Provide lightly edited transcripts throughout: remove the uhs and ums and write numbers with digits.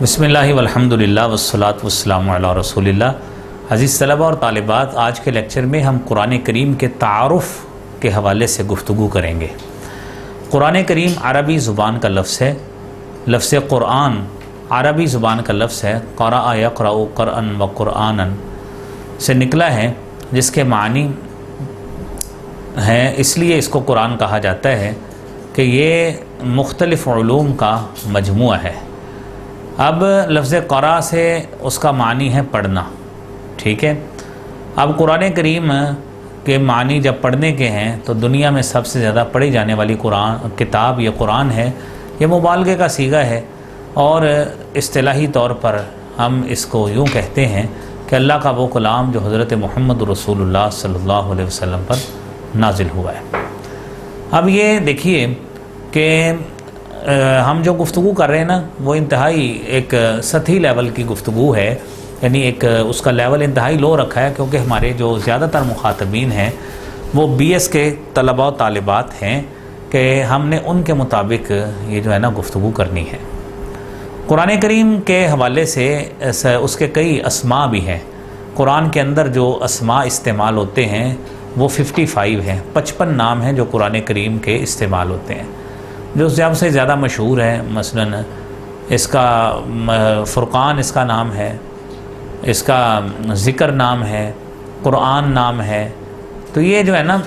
بسم اللہ والحمدللہ والصلاۃ والسلام علی رسول اللہ۔ عزیز طلبہ اور طالبات، آج کے لیکچر میں ہم قرآن کریم کے تعارف کے حوالے سے گفتگو کریں گے۔ قرآن کریم عربی زبان کا لفظ ہے۔ لفظ قرآن عربی زبان کا لفظ ہے، قرأ یقرأ قرأً و قرآنًا سے نکلا ہے، جس کے معنی ہیں، اس لیے اس کو قرآن کہا جاتا ہے کہ یہ مختلف علوم کا مجموعہ ہے۔ اب لفظ قرأ سے اس کا معنی ہے پڑھنا، ٹھیک ہے۔ اب قرآن کریم کے معنی جب پڑھنے کے ہیں تو دنیا میں سب سے زیادہ پڑھی جانے والی کتاب یہ قرآن ہے۔ یہ مبالغے کا صیغہ ہے اور اصطلاحی طور پر ہم اس کو یوں کہتے ہیں کہ اللہ کا وہ کلام جو حضرت محمد رسول اللہ صلی اللہ علیہ وسلم پر نازل ہوا ہے۔ اب یہ دیکھیے کہ ہم جو گفتگو کر رہے ہیں نا، وہ انتہائی ایک سطحی لیول کی گفتگو ہے، یعنی ایک اس کا لیول انتہائی لو رکھا ہے، کیونکہ ہمارے جو زیادہ تر مخاطبین ہیں وہ BS کے طلباء و طالبات ہیں کہ ہم نے ان کے مطابق یہ جو ہے نا گفتگو کرنی ہے۔ قرآن کریم کے حوالے سے اس کے کئی اسماء بھی ہیں۔ قرآن کے اندر جو اسماء استعمال ہوتے ہیں وہ 55 ہیں، 55 نام ہیں جو قرآن کریم کے استعمال ہوتے ہیں۔ جو سب سے زیادہ مشہور ہے، مثلا اس کا فرقان اس کا نام ہے، اس کا ذکر نام ہے، قرآن نام ہے۔ تو یہ جو ہے نا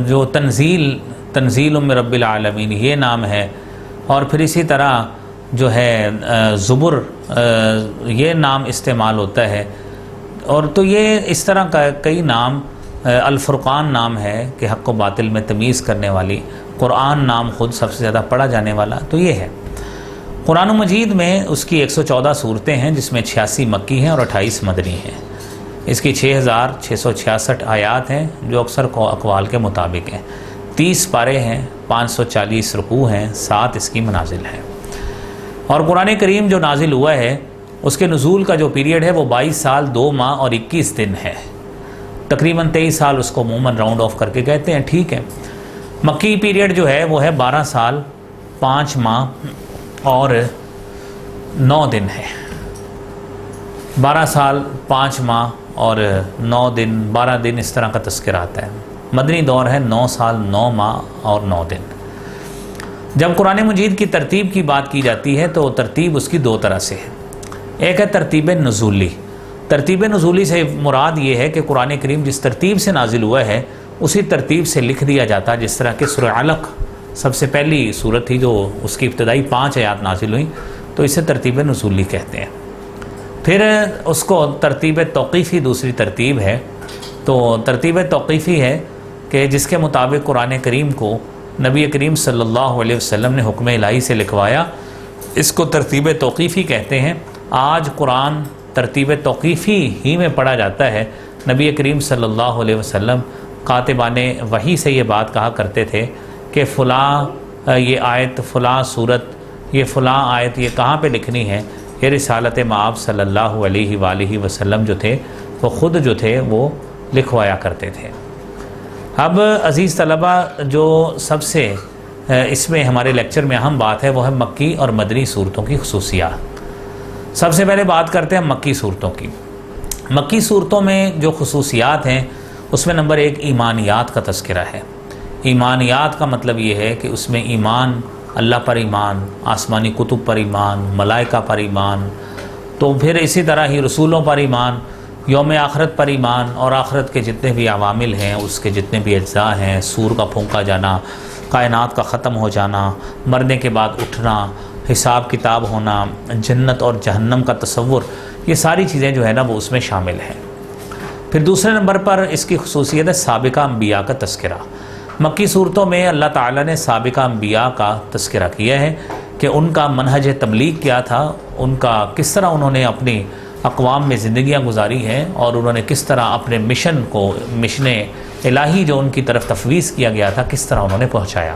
جو تنزیل من رب العالمین یہ نام ہے، اور پھر اسی طرح جو ہے زبر یہ نام استعمال ہوتا ہے، اور تو یہ اس طرح کا کئی نام، الفرقان نام ہے کہ حق و باطل میں تمیز کرنے والی، قرآن نام خود سب سے زیادہ پڑھا جانے والا، تو یہ ہے۔ قرآن مجید میں اس کی 114 صورتیں ہیں، جس میں 86 مکی ہیں اور 28 مدنی ہیں۔ اس کی 6666 آیات ہیں جو اکثر اقوال کے مطابق ہیں، 30 پارے ہیں، 540 رکوع ہیں، 7 اس کی منازل ہیں۔ اور قرآن کریم جو نازل ہوا ہے اس کے نزول کا جو پیریڈ ہے وہ 22 سال 2 ماہ اور 21 دن ہے، تقریباً 23 سال اس کو عموماً راؤنڈ آف کر کے کہتے ہیں، ٹھیک ہے۔ مکی پیریڈ جو ہے وہ ہے 12 سال 5 ماہ اور 9 دن ہے، 12 سال 5 ماہ اور 9 دن، 12 دن اس طرح کا تذکرہ آتا ہے۔ مدنی دور ہے 9 سال 9 ماہ اور 9 دن۔ جب قرآن مجید کی ترتیب کی بات کی جاتی ہے تو ترتیب اس کی 2 طرح سے ہے۔ ایک ہے ترتیب نزولی۔ ترتیب نزولی سے مراد یہ ہے کہ قرآن کریم جس ترتیب سے نازل ہوا ہے اسی ترتیب سے لکھ دیا جاتا، جس طرح کہ سورہ علق سب سے پہلی سورت تھی جو اس کی ابتدائی 5 آیات نازل ہوئیں، تو اسے ترتیب نزولی کہتے ہیں۔ پھر اس کو ترتیب توقیفی دوسری ترتیب ہے۔ تو ترتیب توقیفی ہے کہ جس کے مطابق قرآن کریم کو نبی کریم صلی اللہ علیہ وسلم نے حکم الہی سے لکھوایا، اس کو ترتیب توقیفی کہتے ہیں۔ آج قرآن ترتیب توقیفی ہی میں پڑھا جاتا ہے۔ نبی کریم صلی اللہ علیہ وسلم کاتبان وحی سے یہ بات کہا کرتے تھے کہ فلاں یہ آیت، فلاں صورت، یہ فلاں آیت یہ کہاں پہ لکھنی ہے۔ یہ رسالت مآب صلی اللہ علیہ وآلہ وسلم جو تھے وہ خود جو تھے وہ لکھوایا کرتے تھے۔ اب عزیز طلبہ، جو سب سے اس میں ہمارے لیکچر میں اہم بات ہے وہ ہے مکی اور مدنی صورتوں کی خصوصیات۔ سب سے پہلے بات کرتے ہیں مکی صورتوں کی۔ مکی صورتوں میں جو خصوصیات ہیں اس میں نمبر 1 ایمانیات کا تذکرہ ہے۔ ایمانیات کا مطلب یہ ہے کہ اس میں ایمان، اللہ پر ایمان، آسمانی کتب پر ایمان، ملائکہ پر ایمان، تو پھر اسی طرح ہی رسولوں پر ایمان، یوم آخرت پر ایمان، اور آخرت کے جتنے بھی عوامل ہیں، اس کے جتنے بھی اجزاء ہیں، سور کا پھونکا جانا، کائنات کا ختم ہو جانا، مرنے کے بعد اٹھنا، حساب کتاب ہونا، جنت اور جہنم کا تصور، یہ ساری چیزیں جو ہے نا وہ اس میں شامل ہیں۔ پھر دوسرے نمبر پر اس کی خصوصیت ہے سابقہ انبیاء کا تذکرہ۔ مکی صورتوں میں اللہ تعالیٰ نے سابقہ انبیاء کا تذکرہ کیا ہے کہ ان کا منہج تبلیغ کیا تھا، ان کا کس طرح انہوں نے اپنی اقوام میں زندگیاں گزاری ہیں، اور انہوں نے کس طرح اپنے مشن الہی جو ان کی طرف تفویض کیا گیا تھا کس طرح انہوں نے پہنچایا۔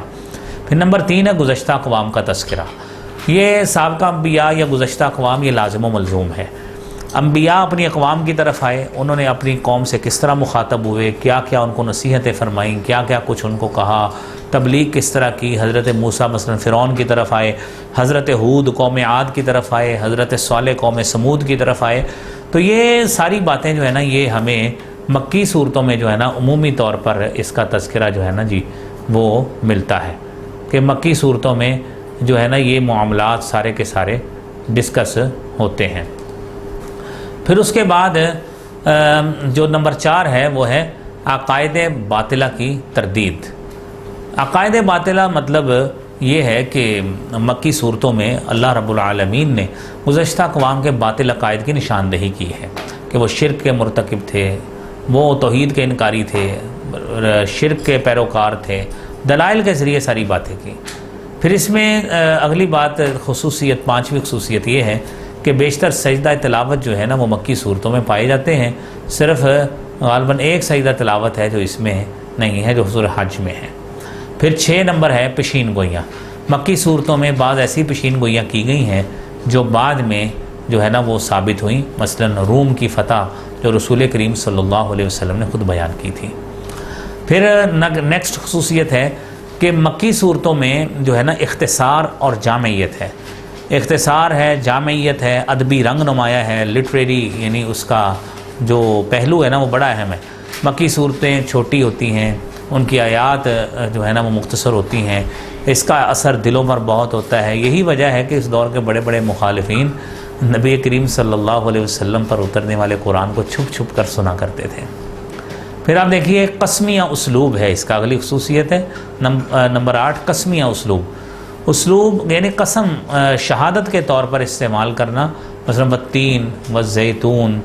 پھر نمبر 3 ہے گزشتہ اقوام کا تذکرہ۔ یہ سابقہ انبیاء یا گزشتہ اقوام یہ لازم و ملزوم ہے۔ انبیاء اپنی اقوام کی طرف آئے، انہوں نے اپنی قوم سے کس طرح مخاطب ہوئے، کیا کیا ان کو نصیحتیں فرمائیں، کیا کیا کچھ ان کو کہا، تبلیغ کس طرح کی۔ حضرت موسیٰ مثلا فرعون کی طرف آئے، حضرت ہود قوم عاد کی طرف آئے، حضرت صالح قوم سمود کی طرف آئے۔ تو یہ ساری باتیں جو ہے نا یہ ہمیں مکی صورتوں میں جو ہے نا عمومی طور پر اس کا تذکرہ جو ہے نا جی وہ ملتا ہے کہ مکی صورتوں میں جو ہے نا یہ معاملات سارے کے سارے ڈسکس ہوتے ہیں۔ پھر اس کے بعد جو نمبر 4 ہے وہ ہے عقائد باطلہ کی تردید۔ عقائد باطلہ مطلب یہ ہے کہ مکی صورتوں میں اللہ رب العالمین نے گزشتہ اقوام کے باطل عقائد کی نشاندہی کی ہے کہ وہ شرک کے مرتکب تھے، وہ توحید کے انکاری تھے، شرک کے پیروکار تھے، دلائل کے ذریعے ساری باتیں کی۔ پھر اس میں اگلی بات خصوصیت 5ویں خصوصیت یہ ہے کہ بیشتر سجدہ تلاوت جو ہے نا وہ مکی صورتوں میں پائے جاتے ہیں، صرف غالباً ایک سجدہ تلاوت ہے جو اس میں نہیں ہے، جو سورہ حج میں ہے۔ پھر 6 نمبر ہے پیشین گوئیاں۔ مکی صورتوں میں بعض ایسی پیشین گوئیاں کی گئی ہیں جو بعد میں جو ہے نا وہ ثابت ہوئیں، مثلا روم کی فتح جو رسول کریم صلی اللہ علیہ وسلم نے خود بیان کی تھی۔ پھر نیکسٹ خصوصیت ہے کہ مکی صورتوں میں جو ہے نا اختصار اور جامعیت ہے۔ اختصار ہے، جامعیت ہے، ادبی رنگ نمایاں ہے، لٹریری یعنی اس کا جو پہلو ہے نا وہ بڑا اہم ہے۔ مکی صورتیں چھوٹی ہوتی ہیں، ان کی آیات جو ہے نا وہ مختصر ہوتی ہیں، اس کا اثر دلوں پر بہت ہوتا ہے۔ یہی وجہ ہے کہ اس دور کے بڑے بڑے مخالفین نبی کریم صلی اللہ علیہ وسلم پر اترنے والے قرآن کو چھپ چھپ کر سنا کرتے تھے۔ پھر آپ دیکھیے قسمیہ اسلوب ہے، اس کا اگلی خصوصیت ہے نمبر 8 قسمیہ اسلوب یعنی قسم شہادت کے طور پر استعمال کرنا، مثلا والتین والزیتون،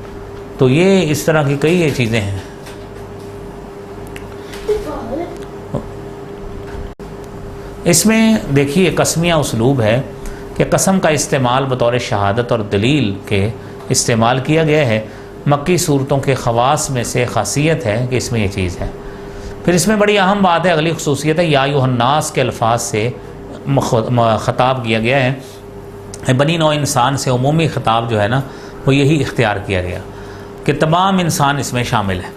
تو یہ اس طرح کی کئی چیزیں ہیں۔ اس میں دیکھیے قسمیہ اسلوب ہے کہ قسم کا استعمال بطور شہادت اور دلیل کے استعمال کیا گیا ہے۔ مکی صورتوں کے خواص میں سے خاصیت ہے کہ اس میں یہ چیز ہے۔ پھر اس میں بڑی اہم بات ہے، اگلی خصوصیت ہے یا ایھا الناس کے الفاظ سے خطاب کیا گیا ہے۔ بنی نوع انسان سے عمومی خطاب جو ہے نا وہ یہی اختیار کیا گیا کہ تمام انسان اس میں شامل ہے،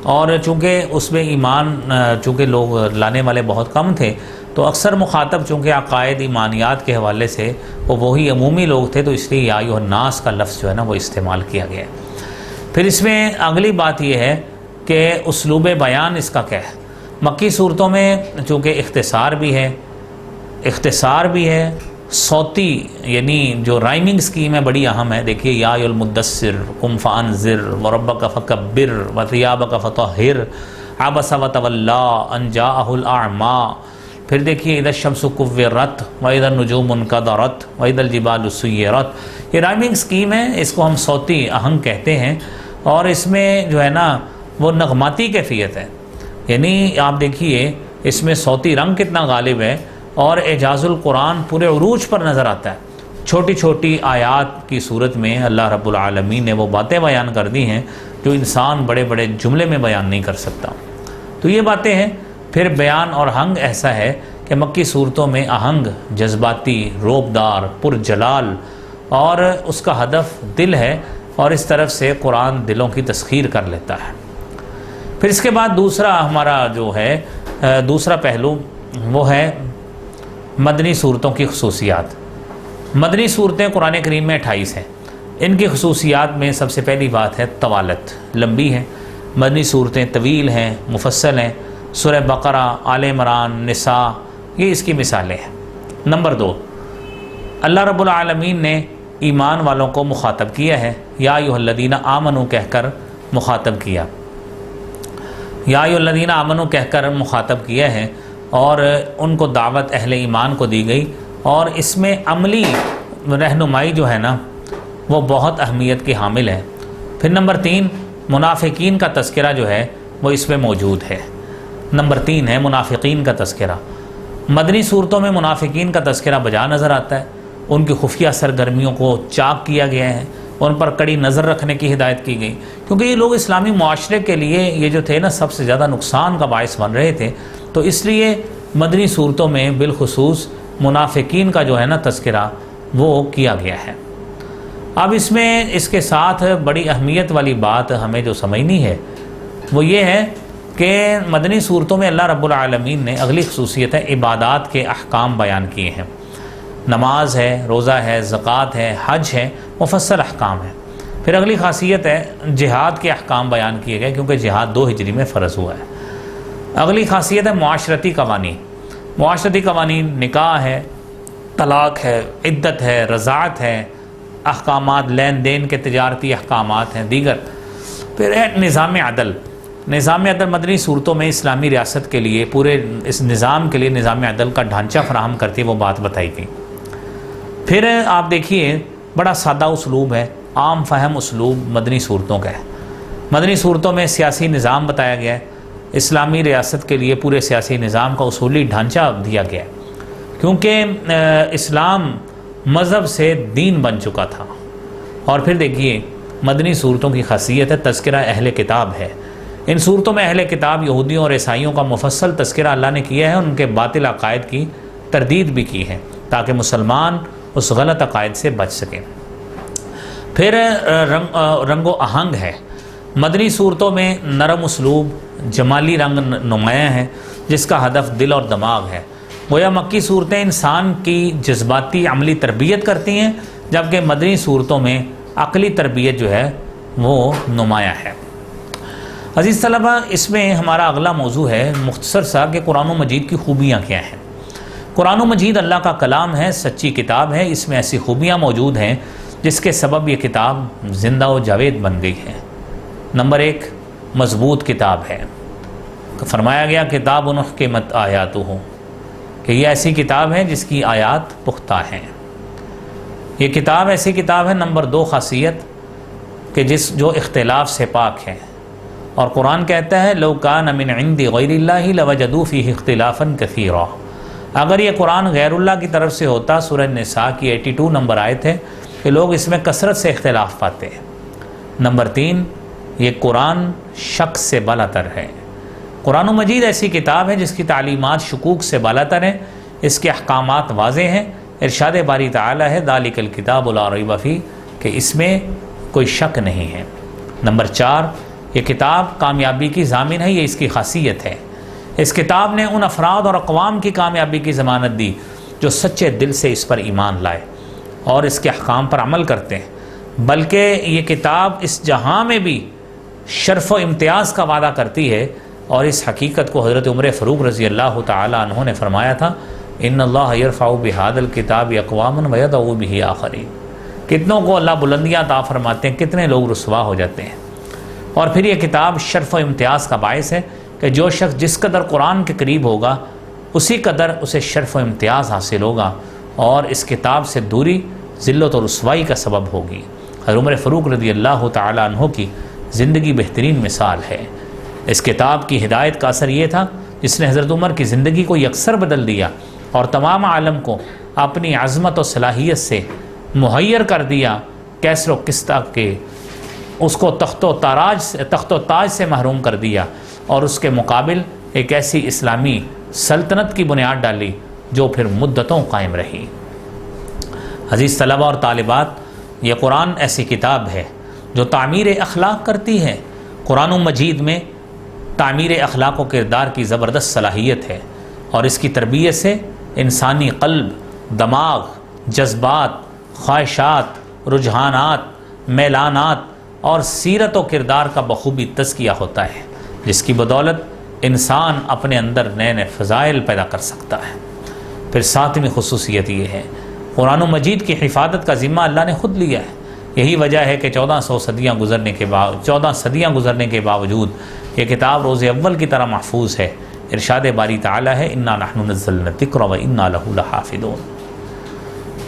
اور چونکہ اس میں ایمان چونکہ لوگ لانے والے بہت کم تھے تو اکثر مخاطب چونکہ عقائد ایمانیات کے حوالے سے وہ وہی عمومی لوگ تھے، تو اس لیے یا ایھا الناس کا لفظ جو ہے نا وہ استعمال کیا گیا ہے۔ پھر اس میں اگلی بات یہ ہے کہ اسلوب بیان اس کا کیا ہے۔ مکی صورتوں میں چونکہ اختصار بھی ہے، صوتی یعنی جو رائمنگ سکیم ہے بڑی اہم ہے۔ دیکھیے یا ایھا المدثر قم فانذر وربک فکبر وثیابک فطہر عبس وتولی ان جاءہ الاعمی۔ پھر دیکھیے اذا الشمس کورت واذا النجوم انکدرت واذا الجبال سیرت۔ یہ رائمنگ سکیم ہے، اس کو ہم صوتی آہنگ کہتے ہیں، اور اس میں جو ہے نا وہ نغماتی کیفیت ہے، یعنی آپ دیکھیے اس میں صوتی رنگ کتنا غالب ہے، اور اعجاز القرآن پورے عروج پر نظر آتا ہے۔ چھوٹی چھوٹی آیات کی صورت میں اللہ رب العالمین نے وہ باتیں بیان کر دی ہیں جو انسان بڑے بڑے جملے میں بیان نہیں کر سکتا۔ تو یہ باتیں ہیں۔ پھر بیان اور آہنگ ایسا ہے کہ مکی صورتوں میں آہنگ جذباتی، روبدار، پرجلال، اور اس کا ہدف دل ہے، اور اس طرف سے قرآن دلوں کی تسخیر کر لیتا ہے۔ پھر اس کے بعد دوسرا ہمارا جو ہے دوسرا پہلو وہ ہے مدنی صورتوں کی خصوصیات۔ مدنی صورتیں قرآن کریم میں 28 ہیں۔ ان کی خصوصیات میں سب سے پہلی بات ہے طوالت، لمبی ہے۔ مدنی صورتیں طویل ہیں، مفصل ہیں۔ سورہ بقرہ، آل عمران، نساء، یہ اس کی مثالیں ہیں۔ نمبر 2، اللہ رب العالمین نے ایمان والوں کو مخاطب کیا ہے، یا ایھا الذین آمنوا کہہ کر مخاطب کیا، یا ایھا الذین آمنوا کہہ کر مخاطب کیا ہے، اور ان کو دعوت اہل ایمان کو دی گئی، اور اس میں عملی رہنمائی جو ہے نا وہ بہت اہمیت کی حامل ہے۔ پھر نمبر 3، منافقین کا تذکرہ جو ہے وہ اس میں موجود ہے۔ نمبر 3 ہے منافقین کا تذکرہ۔ مدنی صورتوں میں منافقین کا تذکرہ بجا نظر آتا ہے، ان کی خفیہ سرگرمیوں کو چاک کیا گیا ہے، ان پر کڑی نظر رکھنے کی ہدایت کی گئی، کیونکہ یہ لوگ اسلامی معاشرے کے لیے یہ جو تھے نا سب سے زیادہ نقصان کا باعث بن رہے تھے، تو اس لیے مدنی صورتوں میں بالخصوص منافقین کا جو ہے نا تذکرہ وہ کیا گیا ہے۔ اب اس میں اس کے ساتھ بڑی اہمیت والی بات ہمیں جو سمجھنی ہے وہ یہ ہے کہ مدنی صورتوں میں اللہ رب العالمین نے اگلی خصوصیت ہے عبادات کے احکام بیان کیے ہیں. نماز ہے، روزہ ہے، زکوٰۃ ہے، حج ہے، مفصل احکام ہے. پھر اگلی خاصیت ہے جہاد کے احکام بیان کیے گئے کیونکہ جہاد 2 ہجری میں فرض ہوا ہے. اگلی خاصیت ہے معاشرتی قوانین. معاشرتی قوانین نکاح ہے، طلاق ہے، عدت ہے، رضاعت ہے، احکامات لین دین کے تجارتی احکامات ہیں دیگر. پھر ہے نظام عدل. نظام عدل مدنی صورتوں میں اسلامی ریاست کے لیے پورے اس نظام کے لیے نظام عدل کا ڈھانچہ فراہم کرتی ہے، وہ بات بتائی گئی. پھر آپ دیکھیے بڑا سادہ اسلوب ہے، عام فہم اسلوب مدنی صورتوں کا ہے. مدنی صورتوں میں سیاسی نظام بتایا گیا ہے. اسلامی ریاست کے لیے پورے سیاسی نظام کا اصولی ڈھانچہ دیا گیا ہے کیونکہ اسلام مذہب سے دین بن چکا تھا. اور پھر دیکھیے مدنی صورتوں کی خاصیت ہے تذکرہ اہل کتاب ہے. ان صورتوں میں اہل کتاب یہودیوں اور عیسائیوں کا مفصل تذکرہ اللہ نے کیا ہے، ان کے باطل عقائد کی تردید بھی کی ہے تاکہ مسلمان اس غلط عقائد سے بچ سکیں. پھر رنگ و آہنگ ہے. مدنی صورتوں میں نرم اسلوب، جمالی رنگ نمایاں ہے جس کا ہدف دل اور دماغ ہے. گویا مکی صورتیں انسان کی جذباتی عملی تربیت کرتی ہیں جبکہ مدنی صورتوں میں عقلی تربیت جو ہے وہ نمایاں ہے. عزیز طلبہ، اس میں ہمارا اگلا موضوع ہے مختصر سا کہ قرآن و مجید کی خوبیاں کیا ہیں. قرآن و مجید اللہ کا کلام ہے، سچی کتاب ہے. اس میں ایسی خوبیاں موجود ہیں جس کے سبب یہ کتاب زندہ و جاوید بن گئی ہے. نمبر 1، مضبوط کتاب ہے. فرمایا گیا کتاب احکمت آیاتہ کہ یہ ایسی کتاب ہے جس کی آیات پختہ ہیں. یہ کتاب ایسی کتاب ہے. نمبر 2 خاصیت کہ جو اختلاف سے پاک ہے. اور قرآن کہتا ہے لو کان من عند غیر اللہ لوجدوا فیہ اختلافا کثیرا. اگر یہ قرآن غیر اللہ کی طرف سے ہوتا، سورہ نساء کی 82 نمبر آیت ہے، کہ لوگ اس میں کثرت سے اختلاف پاتے ہیں. نمبر 3، یہ قرآن شک سے بالاتر ہے. قرآن و مجید ایسی کتاب ہے جس کی تعلیمات شکوک سے بالاتر ہیں، اس کے احکامات واضح ہیں. ارشاد باری تعالی ہے ذالک الکتاب لا ریب فیہ کہ اس میں کوئی شک نہیں ہے. نمبر 4، یہ کتاب کامیابی کی ضامن ہے. یہ اس کی خاصیت ہے. اس کتاب نے ان افراد اور اقوام کی کامیابی کی ضمانت دی جو سچے دل سے اس پر ایمان لائے اور اس کے احکام پر عمل کرتے ہیں. بلکہ یہ کتاب اس جہاں میں بھی شرف و امتیاز کا وعدہ کرتی ہے. اور اس حقیقت کو حضرت عمر فاروق رضی اللہ تعالی عنہ نے فرمایا تھا ان اللہ یرفع بہذا الکتاب اقواما ویضع بہ آخرین. کتنوں کو اللہ بلندیاں عطا فرماتے ہیں، کتنے لوگ رسوا ہو جاتے ہیں. اور پھر یہ کتاب شرف و امتیاز کا باعث ہے کہ جو شخص جس قدر قرآن کے قریب ہوگا اسی قدر اسے شرف و امتیاز حاصل ہوگا اور اس کتاب سے دوری ذلت و رسوائی کا سبب ہوگی. حضرت عمر فاروق رضی اللہ تعالی عنہ کی زندگی بہترین مثال ہے. اس کتاب کی ہدایت کا اثر یہ تھا جس نے حضرت عمر کی زندگی کو یکسر بدل دیا اور تمام عالم کو اپنی عظمت و صلاحیت سے مہیر کر دیا. کیسر و قسطہ کے اس کو تخت و تاج سے محروم کر دیا اور اس کے مقابل ایک ایسی اسلامی سلطنت کی بنیاد ڈالی جو پھر مدتوں قائم رہی. عزیز طلبہ اور طالبات، یہ قرآن ایسی کتاب ہے جو تعمیر اخلاق کرتی ہے. قرآن مجید میں تعمیر اخلاق و کردار کی زبردست صلاحیت ہے اور اس کی تربیت سے انسانی قلب، دماغ، جذبات، خواہشات، رجحانات، میلانات اور سیرت و کردار کا بخوبی تزکیہ ہوتا ہے جس کی بدولت انسان اپنے اندر نئے نئے فضائل پیدا کر سکتا ہے. پھر 7ویں خصوصیت یہ ہے قرآن مجید کی حفاظت کا ذمہ اللہ نے خود لیا ہے. یہی وجہ ہے کہ 1400 صدیاں گزرنے کے باوجود یہ کتاب روز اول کی طرح محفوظ ہے. ارشاد باری تعالی ہے انا نحن نزلنا الذکر و انا لہ لحافظون.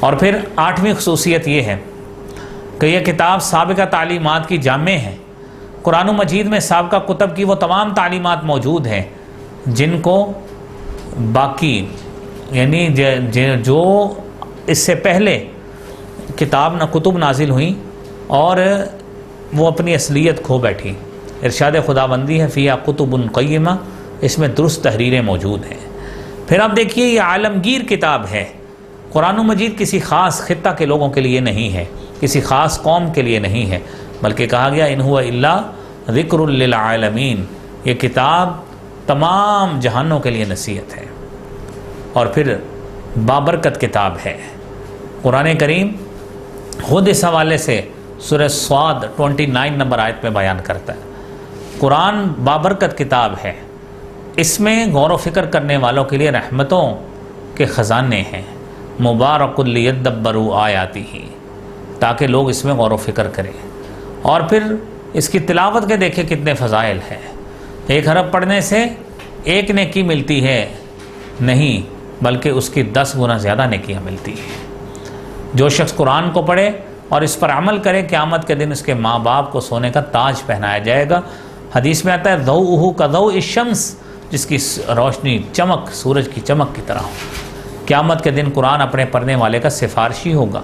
اور پھر 8ویں خصوصیت یہ ہے کہ یہ کتاب سابقہ تعلیمات کی جامع ہے. قرآن مجید میں سابقہ کتب کی وہ تمام تعلیمات موجود ہیں جن کو باقی یعنی جو اس سے پہلے کتب نازل ہوئیں اور وہ اپنی اصلیت کھو بیٹھی. ارشاد خداوندی ہے فیہا کتب قیمہ، اس میں درست تحریریں موجود ہیں. پھر آپ دیکھیے یہ عالمگیر کتاب ہے. قرآن مجید کسی خاص خطہ کے لوگوں کے لیے نہیں ہے کسی خاص قوم کے لیے نہیں ہے، بلکہ کہا گیا ان هو الا ذکر للعالمین، یہ کتاب تمام جہانوں کے لیے نصیحت ہے، اور پھر بابرکت کتاب ہے۔ قرآن کریم خود اس حوالے سے سورہ صاد 29 نمبر آیت میں بیان کرتا ہے، قرآن بابرکت کتاب ہے، اس میں غور و فکر کرنے والوں کے لیے رحمتوں کے خزانے ہیں، مبارک لیدبروا آیاتہ، تاکہ لوگ اس میں غور و فکر کریں۔ اور پھر اس کی تلاوت کے دیکھیں کتنے فضائل ہیں، 1 حرف پڑھنے سے 1 نیکی ملتی ہے نہیں، بلکہ اس کی 10 گنا زیادہ نیکیاں ملتی ہیں۔ جو شخص قرآن کو پڑھے اور اس پر عمل کرے، قیامت کے دن اس کے ماں باپ کو سونے کا تاج پہنایا جائے گا۔ حدیث میں آتا ہے ضوءہ کضوء الشمس، جس کی روشنی چمک سورج کی چمک کی طرح ہو۔ قیامت کے دن قرآن اپنے پڑھنے والے کا سفارشی ہوگا۔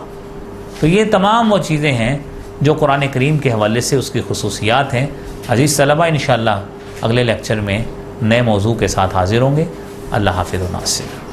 تو یہ تمام وہ چیزیں ہیں جو قرآن کریم کے حوالے سے اس کی خصوصیات ہیں۔ عزیز طلبہ، انشاءاللہ اگلے لیکچر میں نئے موضوع کے ساتھ حاضر ہوں گے۔ اللہ حافظ و ناصر۔